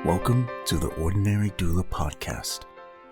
Welcome to the Ordinary Doula Podcast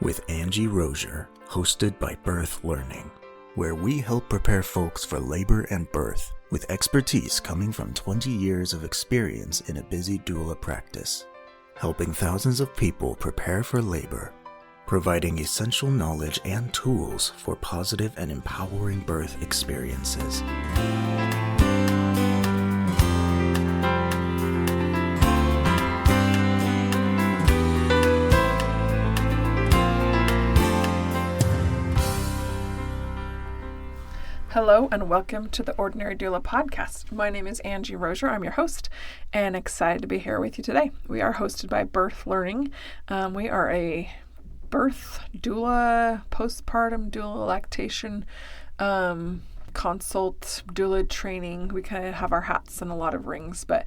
with Angie Rozier, hosted by Birth Learning, where we help prepare folks for labor and birth with expertise coming from 20 years of experience in a busy doula practice, helping thousands of people prepare for labor, providing essential knowledge and tools for positive and empowering birth experiences. Hello and welcome to the Ordinary Doula Podcast. My name is Angie Rozier. I'm your host and excited to be here with you today. We are hosted by Birth Learning. We are a birth doula, postpartum doula, lactation consult, doula training. We kind of have our hats and a lot of rings, but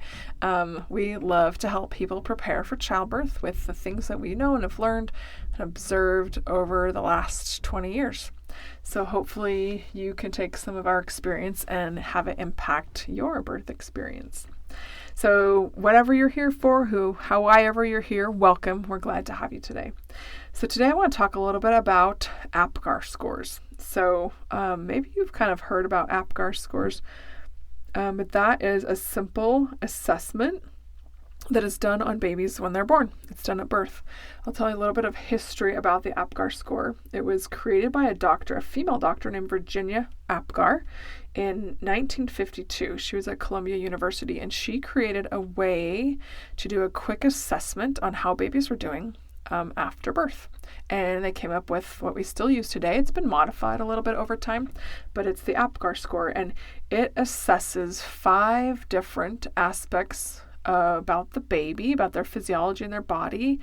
we love to help people prepare for childbirth with the things that we know and have learned and observed over the last 20 years. So hopefully you can take some of our experience and have it impact your birth experience. So whatever you're here for, however you're here, welcome. We're glad to have you today. So today I want to talk a little bit about APGAR scores. So maybe you've kind of heard about APGAR scores, but that is a simple assessment that is done on babies when they're born. It's done at birth. I'll tell you a little bit of history about the APGAR score. It was created by a female doctor named Virginia APGAR in 1952. She was at Columbia University, and she created a way to do a quick assessment on how babies were doing after birth. And they came up with what we still use today. It's been modified a little bit over time, but it's the APGAR score, and it assesses 5 different aspects about the baby, about their physiology and their body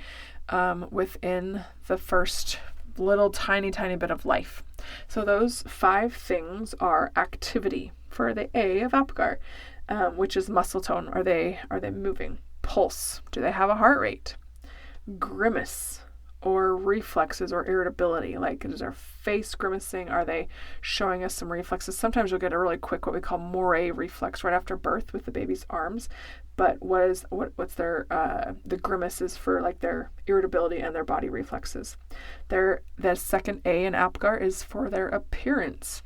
within the first little tiny bit of life. So those 5 things are activity for the A of APGAR, which is muscle tone. Are they moving? Pulse. Do they have a heart rate? Grimace, or reflexes or irritability, like is their face grimacing? Are they showing us some reflexes? Sometimes you'll get a really quick what we call moray reflex right after birth with the baby's arms, but what's their the grimaces for like their irritability and their body reflexes. The second A in APGAR is for their appearance,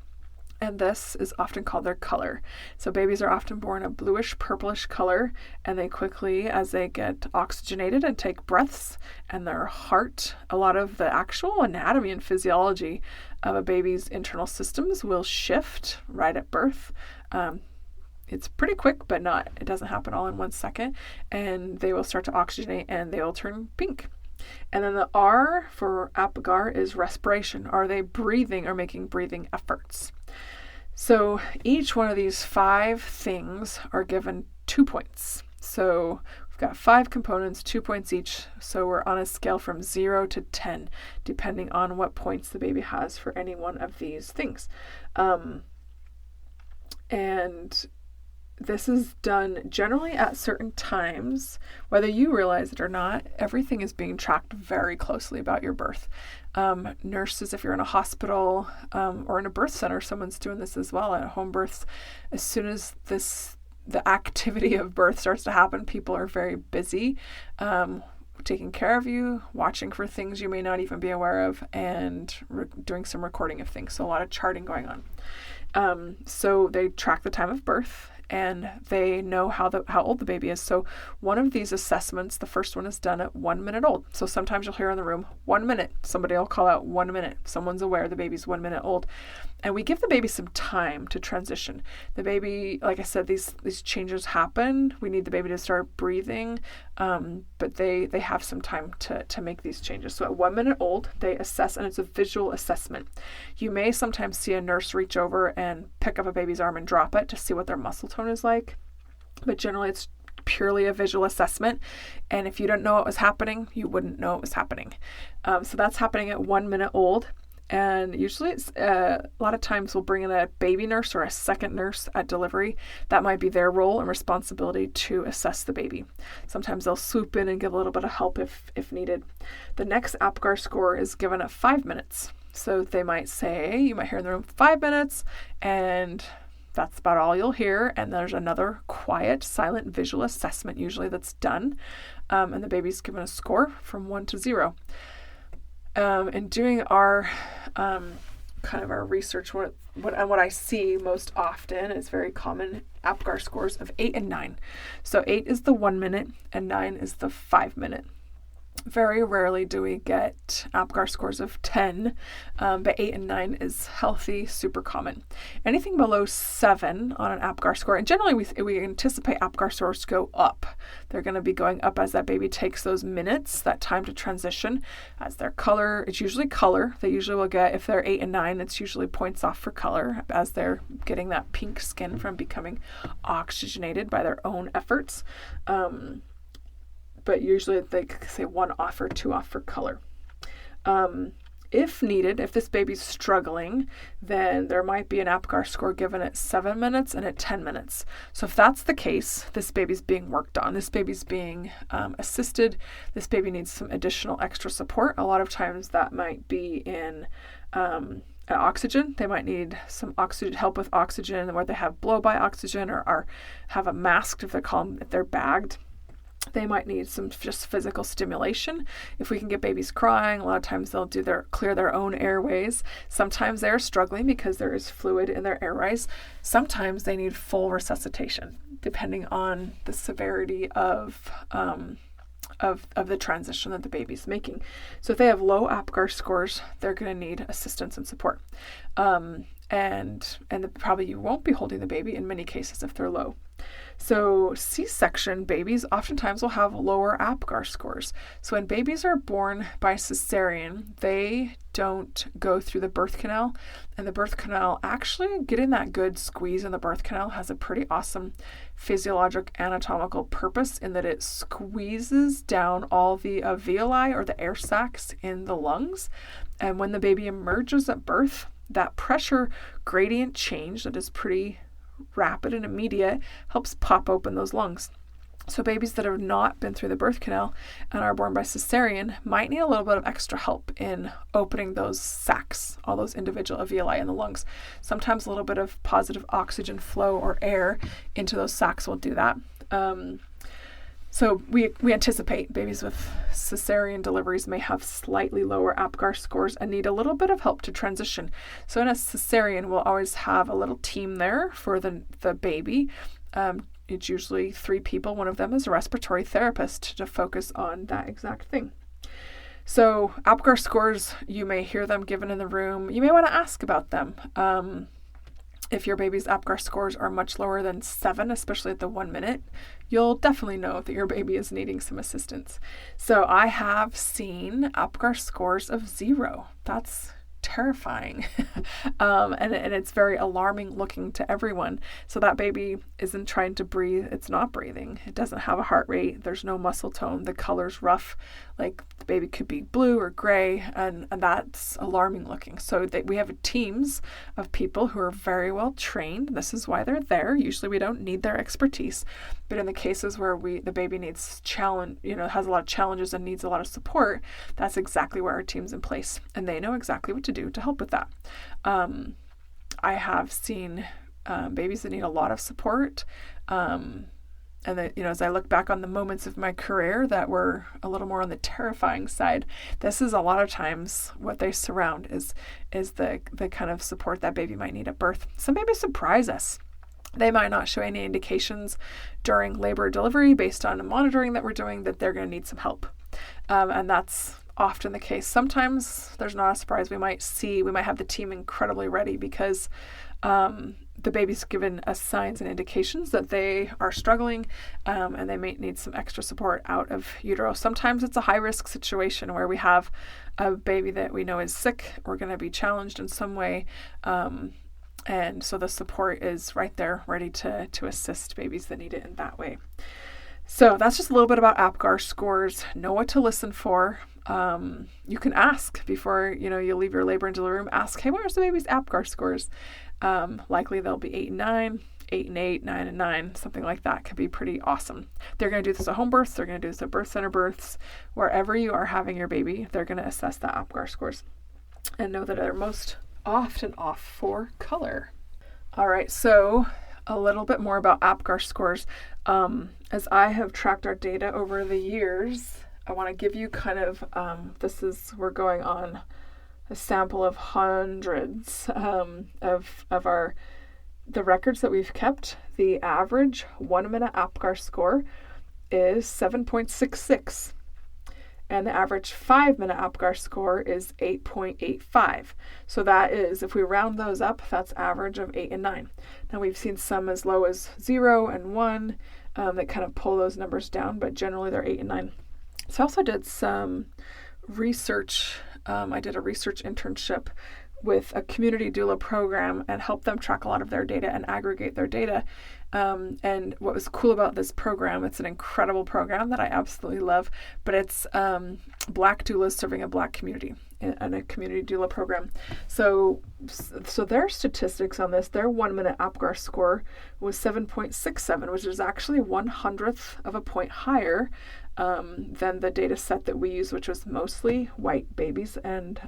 and this is often called their color. So babies are often born a bluish purplish color, and they quickly, as they get oxygenated and take breaths, and their heart, a lot of the actual anatomy and physiology of a baby's internal systems will shift right at birth. It's pretty quick, but it doesn't happen all in 1 second, and they will start to oxygenate and they will turn pink. And then the R for APGAR is respiration. Are they breathing or making breathing efforts? So each one of these 5 things are given 2 points. So we've got 5 components, 2 points each. So we're on a scale from 0 to 10, depending on what points the baby has for any one of these things. And this is done generally at certain times, whether you realize it or not. Everything is being tracked very closely about your birth. Nurses, if you're in a hospital or in a birth center, someone's doing this as well at home births. As soon as the activity of birth starts to happen, people are very busy taking care of you, watching for things you may not even be aware of, and doing some recording of things. So a lot of charting going on. So they track the time of birth, and they know how old the baby is. So one of these assessments, the first one is done at 1 minute old. So sometimes you'll hear in the room, 1 minute. Somebody will call out 1 minute. Someone's aware the baby's 1 minute old. And we give the baby some time to transition. The baby, like I said, these changes happen. We need the baby to start breathing, but they have some time to make these changes. So at 1 minute old, they assess, and it's a visual assessment. You may sometimes see a nurse reach over and pick up a baby's arm and drop it to see what their muscle tone is like, but generally it's purely a visual assessment, and if you didn't know what was happening, you wouldn't know it was happening. So that's happening at 1 minute old. And usually it's a lot of times we'll bring in a baby nurse or a second nurse at delivery. That might be their role and responsibility to assess the baby. Sometimes they'll swoop in and give a little bit of help if needed. The next APGAR score is given at 5 minutes. So they might say, you might hear in the room 5 minutes, and that's about all you'll hear. And there's another quiet, silent visual assessment usually that's done. and the baby's given a score from 1 to 0. In doing our kind of our research, what I see most often is very common APGAR scores of 8 and 9. So 8 is the 1 minute and 9 is the 5 minute. Very rarely do we get APGAR scores of 10, but 8 and 9 is healthy, super common. Anything below 7 on an APGAR score, and generally we anticipate APGAR scores to go up. They're going to be going up as that baby takes those minutes, that time to transition, as their color. It's usually color. They usually will get, if they're 8 and 9, it's usually points off for color as they're getting that pink skin from becoming oxygenated by their own efforts. But usually they say 1 off or 2 off for color. If needed, if this baby's struggling, then there might be an APGAR score given at 7 minutes and at 10 minutes. So if that's the case, this baby's being worked on. This baby's being assisted. This baby needs some additional extra support. A lot of times that might be in oxygen. They might need some oxygen, help with oxygen, where they have blow-by oxygen or have a mask if they're bagged. They might need some just physical stimulation. If we can get babies crying, a lot of times they'll clear their own airways. Sometimes they're struggling because there is fluid in their airways. Sometimes they need full resuscitation, depending on the severity of the transition that the baby's making. So if they have low APGAR scores, they're going to need assistance and support. And probably you won't be holding the baby in many cases if they're low. So C-section babies oftentimes will have lower APGAR scores. So when babies are born by cesarean, they don't go through the birth canal. And the birth canal, actually getting that good squeeze in the birth canal has a pretty awesome physiologic anatomical purpose in that it squeezes down all the alveoli or the air sacs in the lungs. And when the baby emerges at birth, that pressure gradient change that is pretty rapid and immediate helps pop open those lungs. So babies that have not been through the birth canal and are born by cesarean might need a little bit of extra help in opening those sacs, all those individual alveoli in the lungs. Sometimes a little bit of positive oxygen flow or air into those sacs will do that. So we anticipate babies with cesarean deliveries may have slightly lower APGAR scores and need a little bit of help to transition. So in a cesarean, we'll always have a little team there for the baby. It's usually 3 people. One of them is a respiratory therapist to focus on that exact thing. So APGAR scores, you may hear them given in the room. You may want to ask about them. If your baby's APGAR scores are much lower than 7, especially at the 1 minute, you'll definitely know that your baby is needing some assistance. So I have seen APGAR scores of 0. That's terrifying. And it's very alarming looking to everyone. So that baby isn't trying to breathe. It's not breathing. It doesn't have a heart rate. There's no muscle tone. The color's rough. Like the baby could be blue or gray, and that's alarming looking. So we have teams of people who are very well trained. This is why they're there. Usually we don't need their expertise, but in the cases where the baby needs has a lot of challenges and needs a lot of support, that's exactly where our team's in place, and they know exactly what to do to help with that. I have seen babies that need a lot of support. And that, as I look back on the moments of my career that were a little more on the terrifying side, this is a lot of times what they surround is the kind of support that baby might need at birth. Some babies surprise us. They might not show any indications during labor or delivery based on the monitoring that we're doing that they're going to need some help. And that's often the case. Sometimes there's not a surprise. We might have the team incredibly ready because the baby's given us signs and indications that they are struggling, and they may need some extra support out of utero. Sometimes it's a high-risk situation where we have a baby that we know is sick or going to be challenged in some way, and so the support is right there, ready to assist babies that need it in that way. So that's just a little bit about APGAR scores. Know what to listen for. You can ask before you leave your labor and delivery room. Ask, hey, where's the baby's APGAR scores? Likely they'll be 8 and 9, 8 and 8, 9 and 9, something like that. Could be pretty awesome. They're going to do this at home births. They're going to do this at birth center births. Wherever you are having your baby, they're going to assess the APGAR scores and know that they're most often off for color. All right, so a little bit more about APGAR scores. As I have tracked our data over the years, I want to give you kind of, we're going on a sample of hundreds of the records that we've kept. The average 1 minute APGAR score is 7.66. And the average 5 minute APGAR score is 8.85. So that is, if we round those up, that's average of 8 and 9. Now we've seen some as low as 0 and 1 that kind of pull those numbers down, but generally they're 8 and 9. So I also did some research. I did a research internship with a community doula program and helped them track a lot of their data and aggregate their data. And what was cool about this program, it's an incredible program that I absolutely love, but it's Black doulas serving a Black community in a community doula program. So their statistics on this, their 1 minute APGAR score was 7.67, which is actually 1/100th of a point higher than the data set that we use, which was mostly white babies. And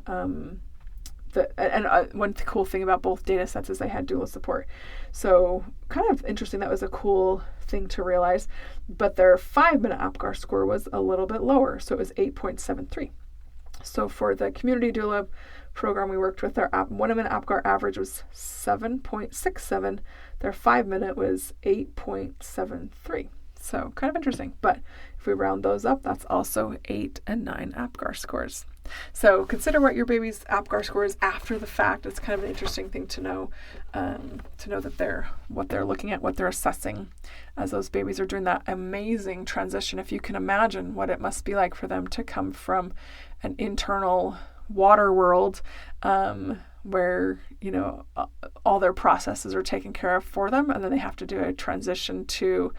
one cool thing about both data sets is they had doula support. So kind of interesting. That was a cool thing to realize. But their 5 minute APGAR score was a little bit lower. So it was 8.73. So for the community doula program we worked with, their 1 minute APGAR average was 7.67. Their 5 minute was 8.73. So kind of interesting. But if we round those up, that's also 8 and 9 APGAR scores. So consider what your baby's APGAR score is after the fact. It's kind of an interesting thing to know that what they're looking at, what they're assessing as those babies are doing that amazing transition. If you can imagine what it must be like for them to come from an internal water world where, all their processes are taken care of for them, and then they have to do a transition to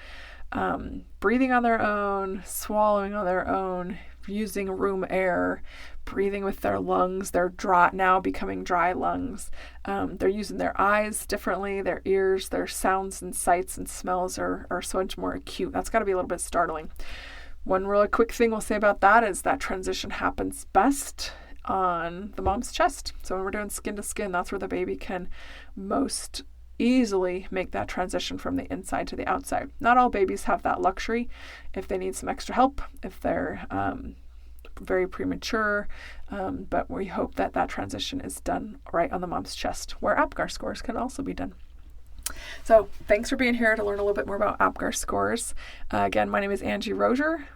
breathing on their own, swallowing on their own, using room air, breathing with their lungs. They're now becoming dry lungs. They're using their eyes differently, their ears, their sounds and sights and smells are so much more acute. That's got to be a little bit startling. One really quick thing we'll say about that is that transition happens best on the mom's chest. So when we're doing skin to skin, that's where the baby can most easily make that transition from the inside to the outside. Not all babies have that luxury. If they need some extra help, if they're very premature, but we hope that transition is done right on the mom's chest, where APGAR scores can also be done. So thanks for being here to learn a little bit more about APGAR scores. Again, my name is Angie Rozier,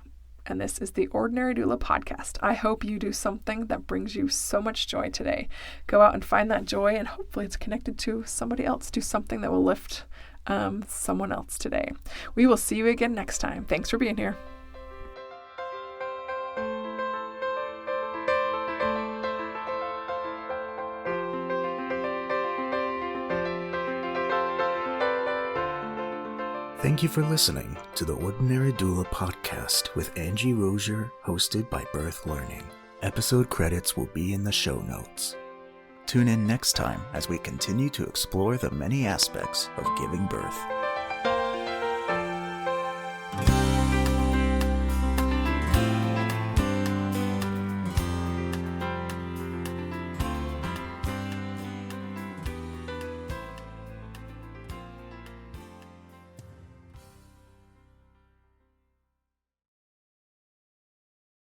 and this is the Ordinary Doula Podcast. I hope you do something that brings you so much joy today. Go out and find that joy, and hopefully it's connected to somebody else. Do something that will lift someone else today. We will see you again next time. Thanks for being here. Thank you for listening to the Ordinary Doula Podcast with Angie Rozier, hosted by Birth Learning. Episode credits will be in the show notes. Tune in next time as we continue to explore the many aspects of giving birth.